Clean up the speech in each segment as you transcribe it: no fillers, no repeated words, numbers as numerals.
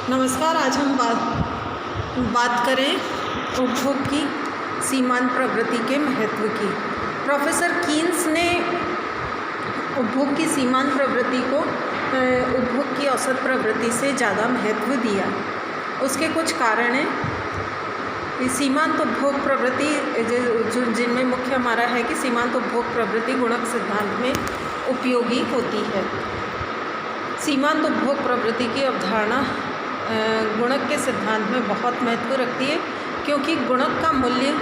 नमस्कार। आज हम बात करें उपभोग की सीमांत प्रवृत्ति के महत्व की। प्रोफेसर कीन्स ने उपभोग की सीमांत प्रवृत्ति को उपभोग की औसत प्रवृत्ति से ज़्यादा महत्व दिया। उसके कुछ कारण हैं। सीमांत उपभोग प्रवृत्ति जिनमें मुख्य हमारा है कि सीमांत उपभोग प्रवृत्ति गुणक सिद्धांत में उपयोगी होती है। सीमांत उपभोग प्रवृत्ति की अवधारणा गुणक के सिद्धांत में बहुत महत्व रखती है, क्योंकि गुणक का मूल्य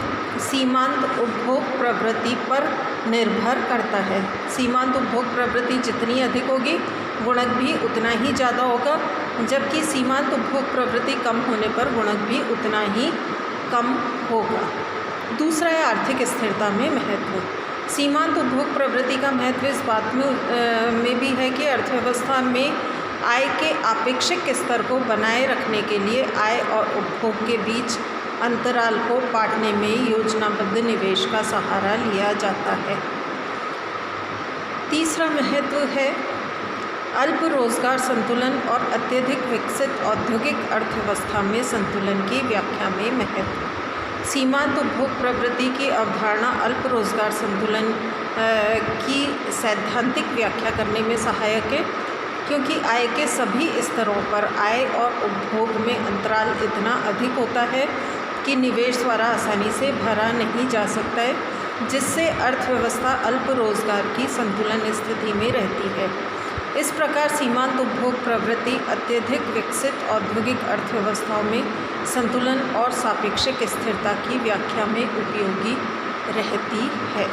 सीमांत उपभोग प्रवृत्ति पर निर्भर करता है। सीमांत उपभोग प्रवृत्ति जितनी अधिक होगी, गुणक भी उतना ही ज़्यादा होगा, जबकि सीमांत उपभोग प्रवृत्ति कम होने पर गुणक भी उतना ही कम होगा। दूसरा है आर्थिक स्थिरता में महत्व। सीमांत उपभोग प्रवृत्ति का महत्व इस बात में भी है कि अर्थव्यवस्था में आय के आपेक्षिक स्तर को बनाए रखने के लिए आय और उपभोग के बीच अंतराल को पाटने में योजनाबद्ध निवेश का सहारा लिया जाता है। तीसरा महत्व है अल्प रोजगार संतुलन और अत्यधिक विकसित औद्योगिक अर्थव्यवस्था में संतुलन की व्याख्या में महत्व। सीमांत उपभोग प्रवृत्ति की अवधारणा अल्प रोजगार संतुलन की सैद्धांतिक व्याख्या करने में सहायक है, क्योंकि आय के सभी स्तरों पर आय और उपभोग में अंतराल इतना अधिक होता है कि निवेश द्वारा आसानी से भरा नहीं जा सकता है, जिससे अर्थव्यवस्था अल्प रोजगार की संतुलन स्थिति में रहती है। इस प्रकार सीमांत उपभोग प्रवृत्ति अत्यधिक विकसित औद्योगिक अर्थव्यवस्थाओं में संतुलन और सापेक्षिक स्थिरता की व्याख्या में उपयोगी रहती है।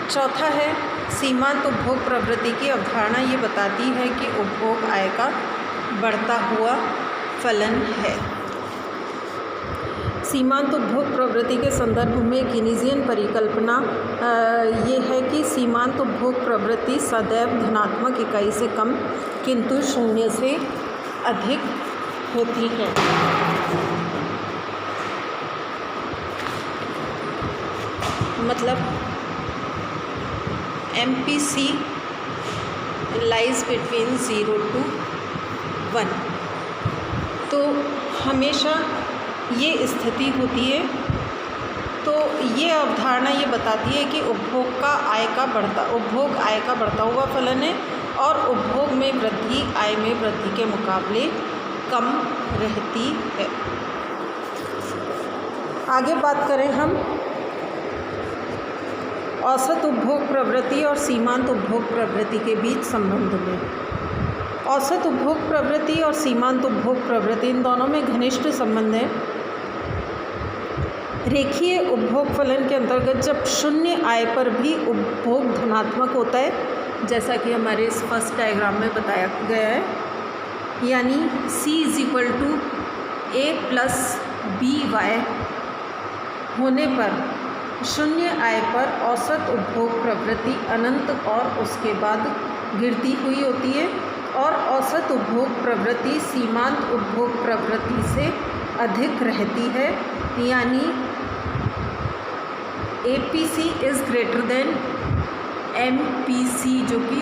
चौथा है सीमांत उपभोग प्रवृत्ति की अवधारणा ये बताती है कि उपभोग आय का बढ़ता हुआ फलन है। सीमांत उपभोग प्रवृत्ति के संदर्भ में कीनीजियन परिकल्पना ये है कि सीमांत उपभोग प्रवृत्ति सदैव धनात्मक इकाई से कम किंतु शून्य से अधिक होती है। मतलब MPC lies between 0 to 1। तो हमेशा ये स्थिति होती है। तो ये अवधारणा ये बताती है कि उपभोग आय का बढ़ता हुआ फलन है और उपभोग में वृद्धि आय में वृद्धि के मुकाबले कम रहती है। आगे बात करें हम औसत उपभोग प्रवृत्ति और सीमांत उपभोग प्रवृत्ति के बीच संबंध में। औसत उपभोग प्रवृत्ति और सीमांत उपभोग प्रवृत्ति इन दोनों में घनिष्ठ संबंध है। रेखीय उपभोग फलन के अंतर्गत जब शून्य आय पर भी उपभोग धनात्मक होता है, जैसा कि हमारे इस फर्स्ट डायग्राम में बताया गया है, यानी C = A + BY होने पर शून्य आय पर औसत उपभोग प्रवृत्ति अनंत और उसके बाद गिरती हुई होती है, और औसत उपभोग प्रवृत्ति सीमांत उपभोग प्रवृत्ति से अधिक रहती है, यानी APC is greater than MPC, जो कि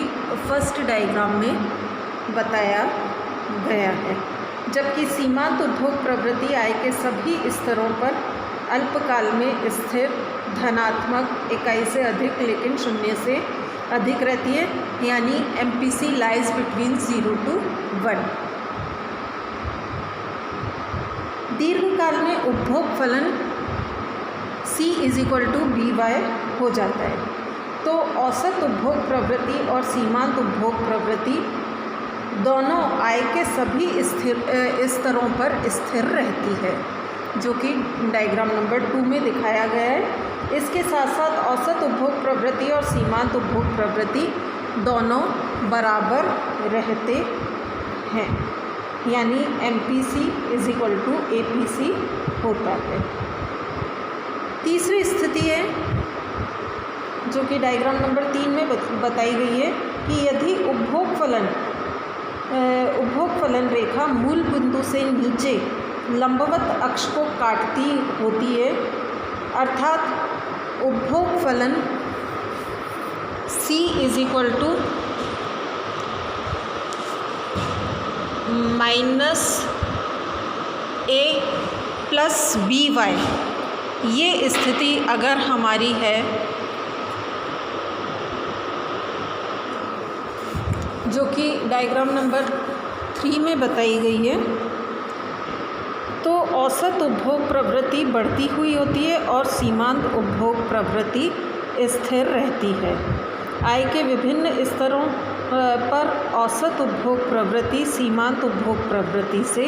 फर्स्ट डायग्राम में बताया गया है। जबकि सीमांत उपभोग प्रवृत्ति आय के सभी स्तरों पर अल्पकाल में स्थिर धनात्मक इकाई से अधिक लेकिन शून्य से अधिक रहती है, यानी MPC लाइज बिटवीन 0 to 1। दीर्घकाल में उपभोग फलन C = BY हो जाता है। तो औसत उपभोग प्रवृत्ति और सीमांत उपभोग प्रवृत्ति दोनों आय के सभी स्तरों पर स्थिर रहती है, जो कि डायग्राम नंबर 2 में दिखाया गया है। इसके साथ साथ औसत उपभोग प्रवृत्ति और सीमांत उपभोग प्रवृत्ति दोनों बराबर रहते हैं, यानी MPC = APC होता है। तीसरी स्थिति है जो कि डायग्राम नंबर 3 में बताई गई है कि यदि उपभोग फलन रेखा मूल बिंदु से नीचे लंबवत अक्ष को काटती होती है, अर्थात उपभोग फलन C = माइनस ए प्लस बी वाई, ये स्थिति अगर हमारी है, जो कि डायग्राम नंबर 3 में बताई गई है, तो औसत उपभोग प्रवृत्ति बढ़ती हुई होती है और सीमांत उपभोग प्रवृत्ति स्थिर रहती है। आय के विभिन्न स्तरों पर औसत उपभोग प्रवृत्ति सीमांत उपभोग प्रवृत्ति से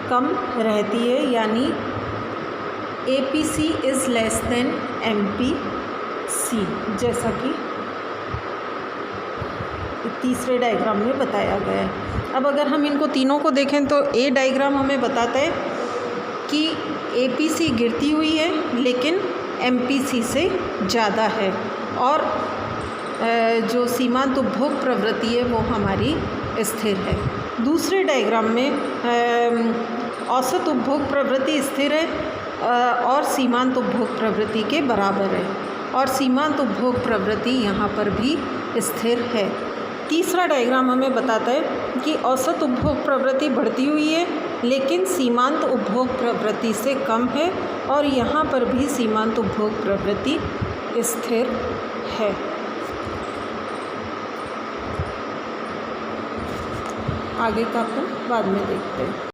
कम रहती है, यानी APC is less than MPC, जैसा कि तीसरे डायग्राम में बताया गया है। अब अगर हम इनको तीनों को देखें तो ए डायग्राम हमें बताता है कि APC गिरती हुई है लेकिन MPC से ज़्यादा है, और जो सीमांत उपभोग प्रवृत्ति है वो हमारी स्थिर है। दूसरे डायग्राम में औसत उपभोग प्रवृत्ति स्थिर है और सीमांत उपभोग प्रवृत्ति के बराबर है, और सीमांत उपभोग प्रवृत्ति यहाँ पर भी स्थिर है। तीसरा डायग्राम हमें बताता है कि औसत उपभोग प्रवृत्ति बढ़ती हुई है लेकिन सीमांत उपभोग प्रवृत्ति से कम है, और यहाँ पर भी सीमांत उपभोग प्रवृत्ति स्थिर है। आगे का अपन बाद में देखते हैं।